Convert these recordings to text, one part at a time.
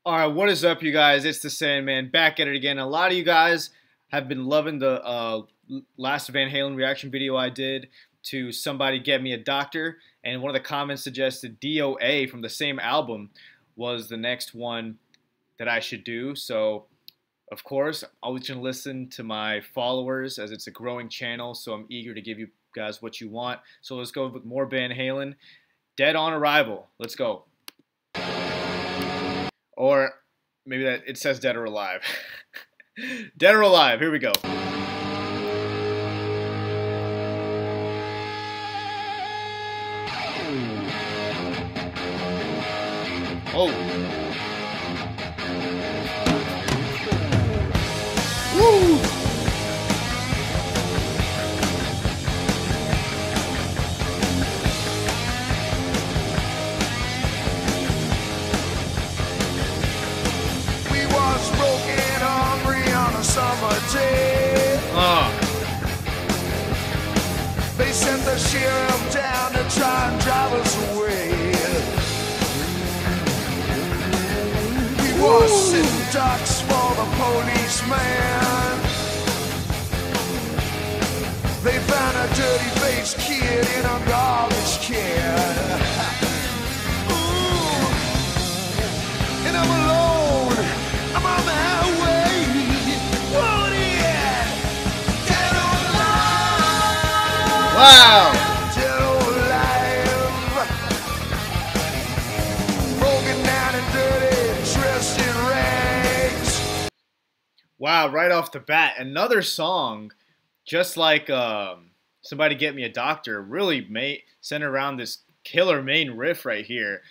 Alright, what is up, you guys? It's the Sandman back at it again. A lot of you guys have been loving the last Van Halen reaction video I did to Somebody Get Me a Doctor, and one of the comments suggested D.O.A. from the same album was the next one that I should do. So, of course, I'm always going to listen to my followers as it's a growing channel, so I'm eager to give you guys what you want. So let's go with more Van Halen. Dead on Arrival. Let's go. Or maybe that it says Dead or Alive. Dead or Alive, here we go. Oh. Woo! Summer day. They sent the sheriff down to try and drive us away. We were sitting ducks for the policeman. They found a dirty-faced kid in a garbage can. Ooh. And I'm alone. I'm on the highway. Wow! Wow, right off the bat, another song, just like Somebody Get Me a Doctor, really centered around this killer main riff right here.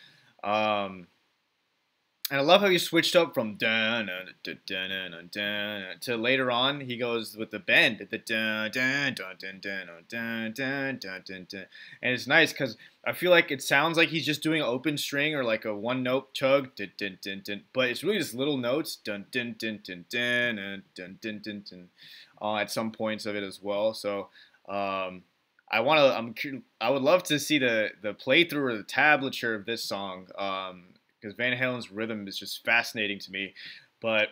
And I love how he switched up from dun dun dun dun dun to later on he goes with the bend, the dun dun dun dun dun dun dun dun dun dun, and it's nice because I feel like it sounds like he's just doing open string or like a one note chug, dun dun dun dun, but it's really just little notes, dun dun dun dun dun dun dun dun dun, at some points of it as well. So I would love to see the playthrough or the tablature of this song. Because Van Halen's rhythm is just fascinating to me. But,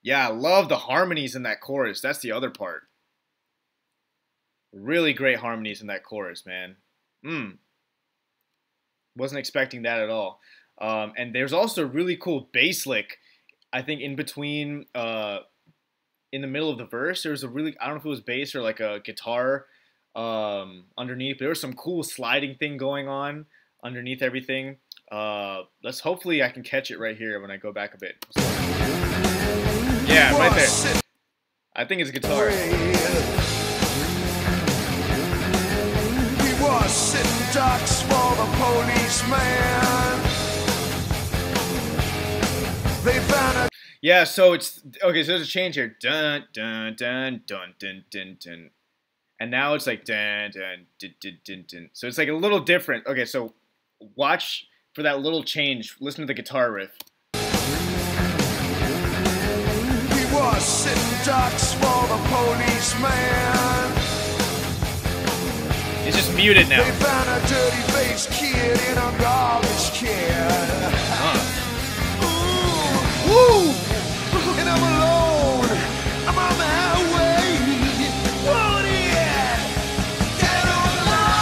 yeah, I love the harmonies in that chorus. That's the other part. Really great harmonies in that chorus, man. Wasn't expecting that at all. And there's also a really cool bass lick, I think, in between, in the middle of the verse. There was a really, I don't know if it was bass or like a guitar underneath. But there was some cool sliding thing going on underneath everything. Hopefully I can catch it right here when I go back a bit. Yeah, right there. I think it's a guitar. We was sitting ducks for the policeman. They found a yeah, so it's okay, so there's a change here. Dun dun dun dun dun dun dun. And now it's like dun dun dun dun dun dun. So it's like a little different. Okay, so watch for that little change. Listen to the guitar riff. We was sitting ducks for the policeman. It's just muted now. They found a dirty-faced kid in a garbage can. Ooh. Woo! And I'm alone. I'm on the highway. Whoa, yeah. Dead or alive.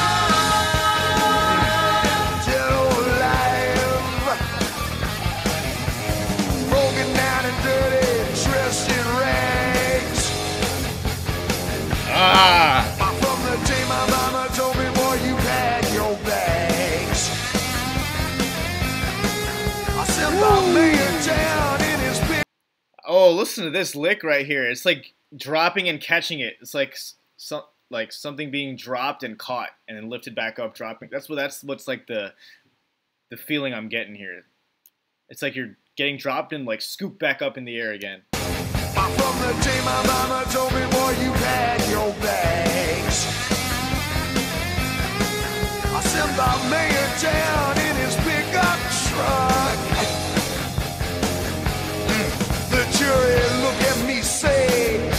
Dead or alive. Broken down and dirty, dressed in rags. From the day my mama told me, boy, you had your bags. I sent my man down in his big. Oh, listen to this lick right here. It's like dropping and catching it. It's like something being dropped and caught and then lifted back up, dropping. That's what's like the feeling I'm getting here. It's like you're getting dropped and like scooped back up in the air again. From the day my mama told me, boy, you had your bags. I sent my man down in his pickup truck. The jury look at me say,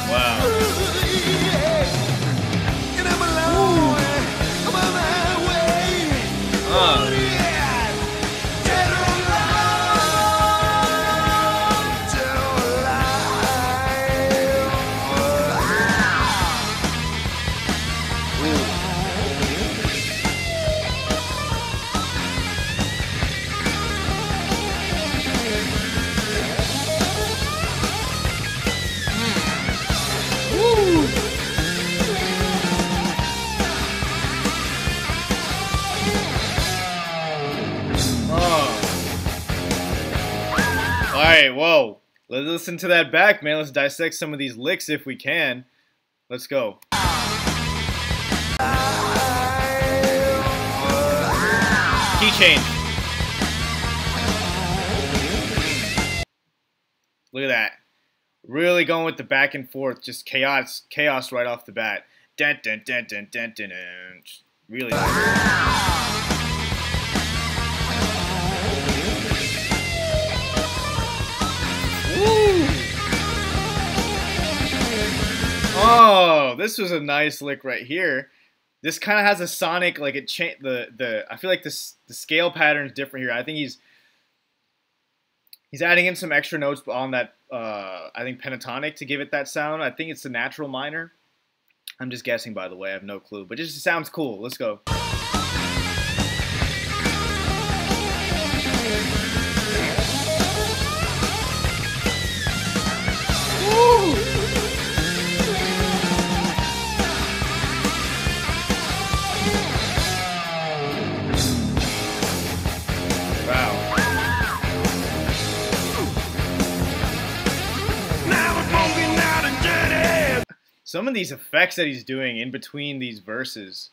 Wow. And I'm alone. I'm on the highway. right, whoa. Let's listen to that back, man. Let's dissect some of these licks if we can. Let's go. Key change. Look at that. Really going with the back and forth. Just chaos right off the bat. Dun, dun, dun, dun, dun, dun, dun. Really nice. Woo! Oh, this was a nice lick right here. This kind of has a sonic, like it changed I feel like the scale pattern is different here. I think he's adding in some extra notes on that I think pentatonic to give it that sound. I think it's the natural minor. I'm just guessing, by the way. I have no clue, but it just sounds cool. Let's go. Woo! Some of these effects that he's doing in between these verses,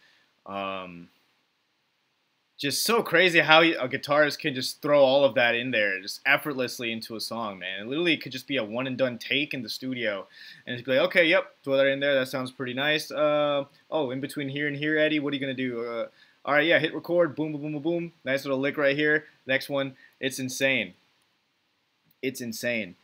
just so crazy how a guitarist can just throw all of that in there just effortlessly into a song, man. It literally could just be a one and done take in the studio, and it's be like, okay, yep, throw that in there. That sounds pretty nice. Oh, in between here and here, Eddie, what are you gonna do? All right, yeah, hit record. Boom, boom, boom, boom, boom. Nice little lick right here. Next one, it's insane. It's insane.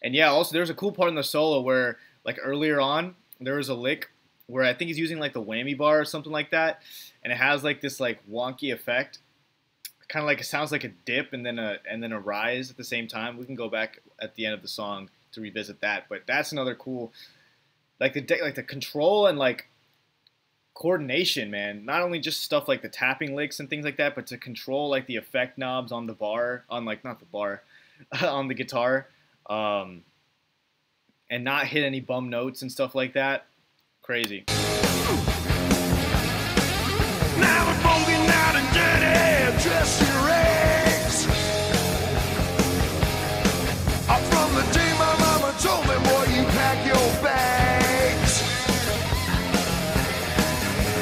And yeah, also there's a cool part in the solo where, like earlier on, there was a lick where I think he's using like the whammy bar or something like that, and it has like this like wonky effect, kind of like it sounds like a dip and then a rise at the same time. We can go back at the end of the song to revisit that, but that's another cool, like the control and like coordination, man. Not only just stuff like the tapping licks and things like that, but to control like the effect knobs on the bar, on like not the bar, on the guitar. And not hit any bum notes and stuff like that. Crazy. Now I'm broken out and dirty, dressed in rags. From the day my mama told me, boy, you pack your bags.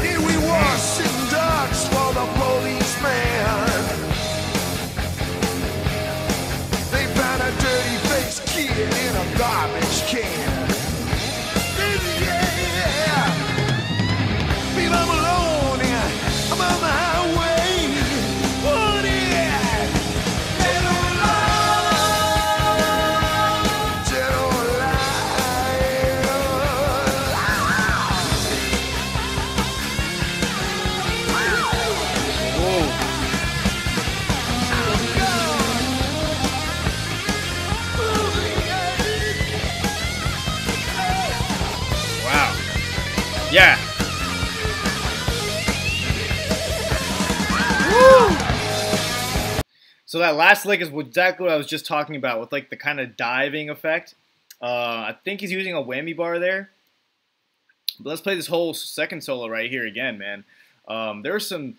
Here we were sitting ducks for the policeman. They found a dirty faced kid in a garbage can. Yeah. Feel I'm alone, yeah. I'm on the highway. Oh, yeah. Dead or alive. Dead or alive. Whoa. Yeah. Woo! So that last lick is exactly what I was just talking about with like the kind of diving effect. I think he's using a whammy bar there. But let's play this whole second solo right here again, man. There's some...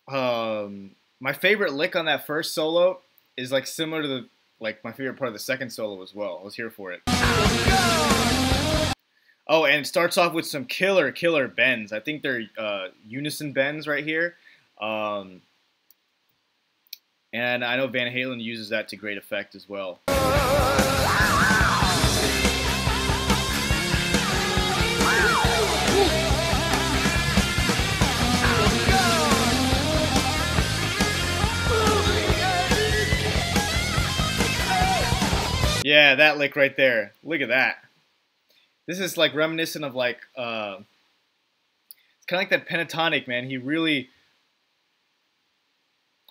my favorite lick on that first solo is like similar to the my favorite part of the second solo as well. Let's hear for it. Oh, and it starts off with some killer bends. I think they're unison bends right here. And I know Van Halen uses that to great effect as well. Yeah, that lick right there. Look at that. This is like reminiscent of like, it's kind of like that pentatonic, man. He really,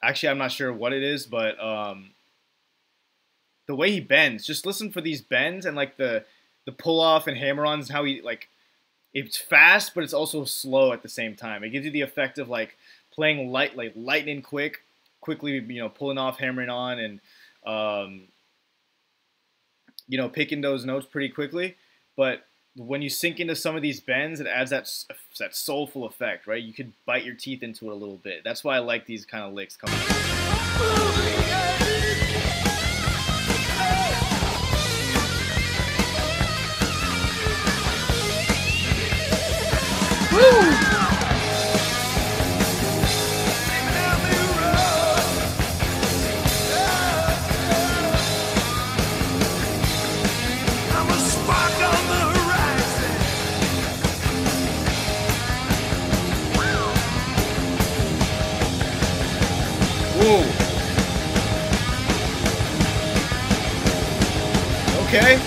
actually I'm not sure what it is, but the way he bends, just listen for these bends and like the pull off and hammer-ons, how he like, it's fast, but it's also slow at the same time. It gives you the effect of like playing lightning quickly, you know, pulling off, hammering on, and, you know, picking those notes pretty quickly. But when you sink into some of these bends, it adds that soulful effect, right? You could bite your teeth into it a little bit. That's why I like these kind of licks coming. Woo! Okay.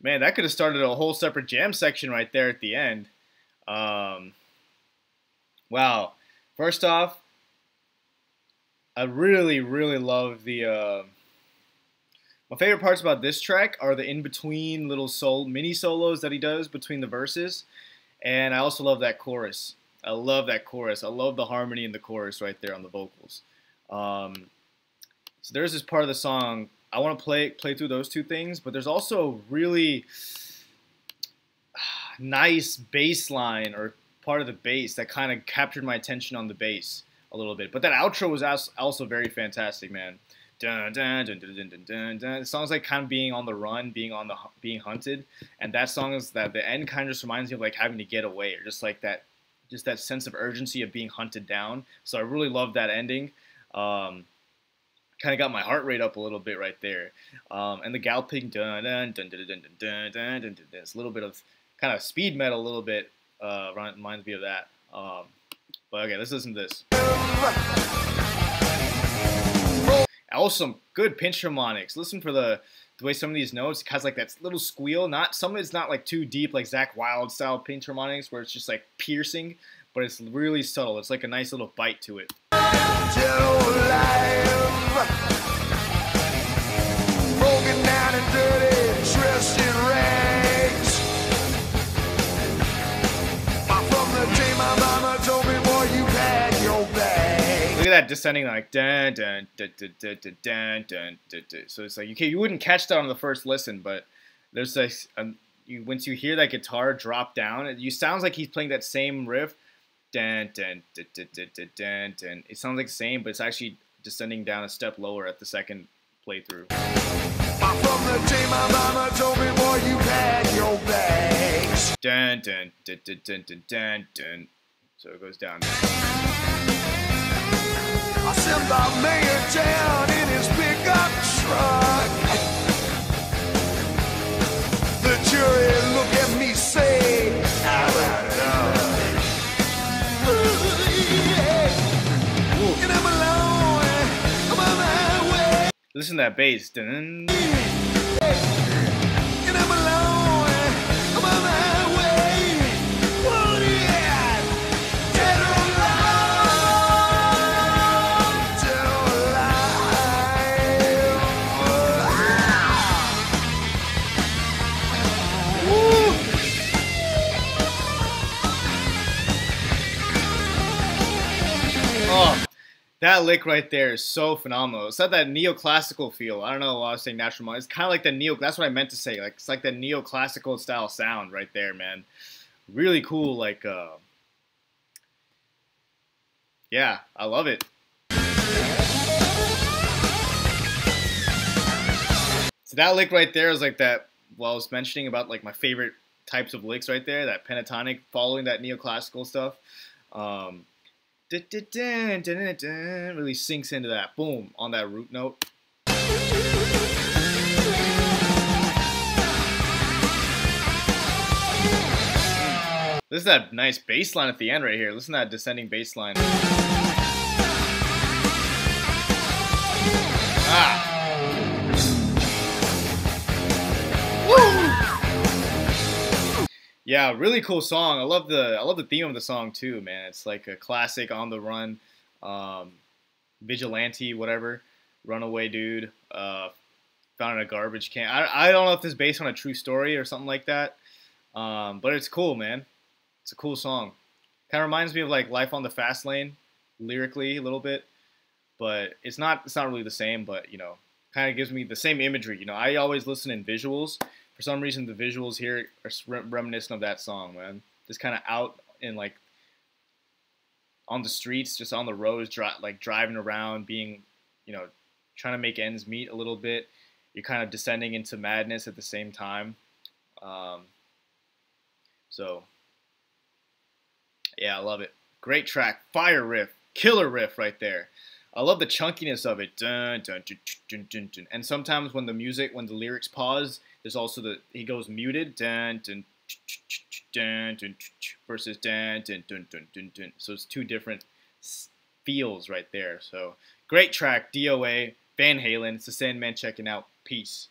Man, that could have started a whole separate jam section right there at the end. Wow. First off, I really, really love the... my favorite parts about this track are the in-between little mini solos that he does between the verses. And I also love that chorus. I love that chorus. I love the harmony in the chorus right there on the vocals. So there's this part of the song. I want to play through those two things, but there's also really nice bass line or part of the bass that kind of captured my attention on the bass a little bit. But that outro was also very fantastic, man. Dun, dun, dun, dun, dun, dun, dun. The song's like kind of being on the run, being hunted, and that song is that the end kind of just reminds me of like having to get away, or just like that sense of urgency of being hunted down. So I really love that ending. Kind of got my heart rate up a little bit right there. And the galloping dun dun dun dun dun dun dun dun. It's a little bit of kind of speed metal, a little bit reminds me of that. But okay, let's listen to this. Also, good pinch harmonics. Listen for the way some of these notes has like that little squeal. Some of it's not like too deep, like Zakk Wylde style pinch harmonics, where it's just like piercing, but it's really subtle. It's like a nice little bite to it. Broken down and dirty, dressed in rags. From the day my mama told me, boy, you pack your bags. Look at that descending like dun dun dun dun dun dun dun dun dun dun. So it's like you wouldn't catch that on the first listen, but there's like once you hear that guitar drop down, it sounds like he's playing that same riff. Dun, dun, dun, dun, dun, dun, dun, dun. It sounds like the same, but it's actually descending down a step lower at the second playthrough. From the day my mama told me, boy, you pack your bags. Dun, dun, dun, dun, dun, dun, dun, dun. So it goes down. I sent the mayor down in his pickup truck. The jury look at me say, listen to that bass. Dun. Oh, that lick right there is so phenomenal. It's got that neoclassical feel. I don't know why I was saying natural modern. It's kind of like the that's what I meant to say. Like it's like the neoclassical style sound right there, man. Really cool. Like, yeah, I love it. So that lick right there is like that. Well, I was mentioning about like my favorite types of licks right there. That pentatonic following that neoclassical stuff. Really sinks into that. Boom, on that root note. This is that nice bass line at the end right here. Listen to that descending bass line. Ah. Yeah, really cool song. I love the theme of the song too, man. It's like a classic on the run. vigilante, whatever, runaway dude, found in a garbage can. I don't know if this is based on a true story or something like that, but it's cool, man. It's a cool song. Kind of reminds me of like Life on the Fast Lane, lyrically a little bit, but it's not really the same. But kind of gives me the same imagery. I always listen in visuals. For some reason, the visuals here are reminiscent of that song, man. Just kind of out in like on the streets, just on the roads, like driving around, being, trying to make ends meet a little bit. You're kind of descending into madness at the same time. Um, so, yeah, I love it. Great track, fire riff, killer riff right there. I love the chunkiness of it. Dun, dun, dun, dun, dun, dun. And sometimes when the lyrics pause, there's also he goes muted. Dun, dun, dun, dun, dun, versus dun, dun, dun, dun, dun, dun. So it's two different feels right there. So great track, D.O.A. Van Halen. It's the Sandman checking out. Peace.